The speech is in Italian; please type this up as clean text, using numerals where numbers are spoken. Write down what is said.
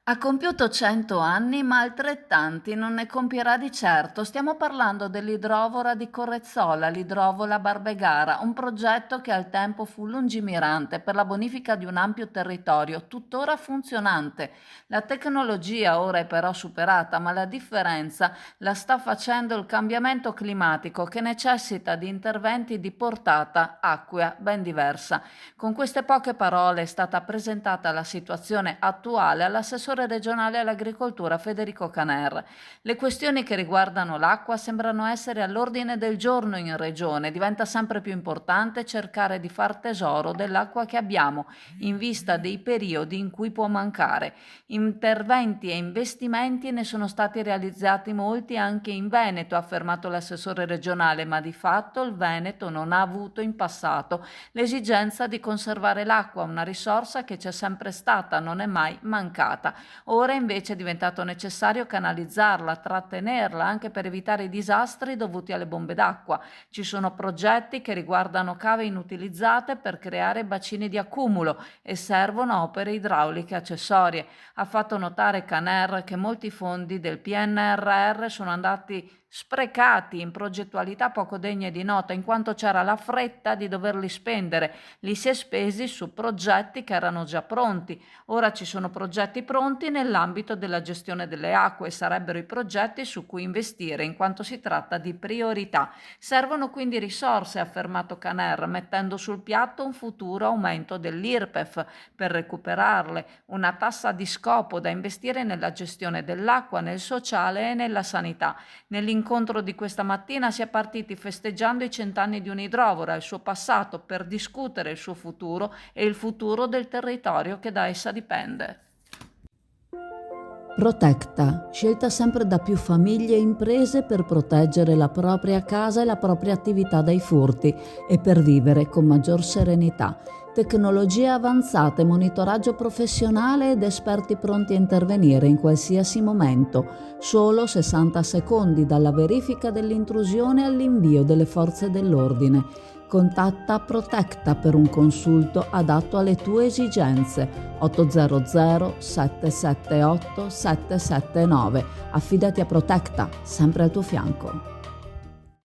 Ha compiuto 100 anni, ma altrettanti non ne compierà di certo. Stiamo parlando dell'idrovora di Correzzola, l'idrovola Barbegara, un progetto che al tempo fu lungimirante per la bonifica di un ampio territorio, tuttora funzionante. La tecnologia ora è però superata, ma la differenza la sta facendo il cambiamento climatico che necessita di interventi di portata acquea ben diversa. Con queste poche parole è stata presentata la situazione attuale all'assessore regionale all'agricoltura Federico Caner. Le questioni che riguardano l'acqua sembrano essere all'ordine del giorno in regione. Diventa sempre più importante cercare di far tesoro dell'acqua che abbiamo in vista dei periodi in cui può mancare. Interventi e investimenti ne sono stati realizzati molti anche in Veneto, ha affermato l'assessore regionale, ma di fatto il Veneto non ha avuto in passato l'esigenza di conservare l'acqua, una risorsa che c'è sempre stata, non è mai mancata. Ora invece è diventato necessario canalizzarla, trattenerla, anche per evitare i disastri dovuti alle bombe d'acqua. Ci sono progetti che riguardano cave inutilizzate per creare bacini di accumulo e servono opere idrauliche accessorie. Ha fatto notare Caner che molti fondi del PNRR sono andati sprecati in progettualità poco degne di nota, in quanto c'era la fretta di doverli spendere. Li si è spesi su progetti che erano già pronti. Ora ci sono progetti pronti nell'ambito della gestione delle acque e sarebbero i progetti su cui investire, in quanto si tratta di priorità. Servono quindi risorse, ha affermato Caner, mettendo sul piatto un futuro aumento dell'IRPEF per recuperarle, una tassa di scopo da investire nella gestione dell'acqua, nel sociale e nella sanità. Nell'incontro di questa mattina si è partiti festeggiando i 100 anni di un'idrovora, il suo passato, per discutere il suo futuro e il futuro del territorio che da essa dipende. Protecta, scelta sempre da più famiglie e imprese per proteggere la propria casa e la propria attività dai furti e per vivere con maggior serenità. Tecnologie avanzate, monitoraggio professionale ed esperti pronti a intervenire in qualsiasi momento. Solo 60 secondi dalla verifica dell'intrusione all'invio delle forze dell'ordine. Contatta Protecta per un consulto adatto alle tue esigenze. 800 778 779. Affidati a Protecta, sempre al tuo fianco.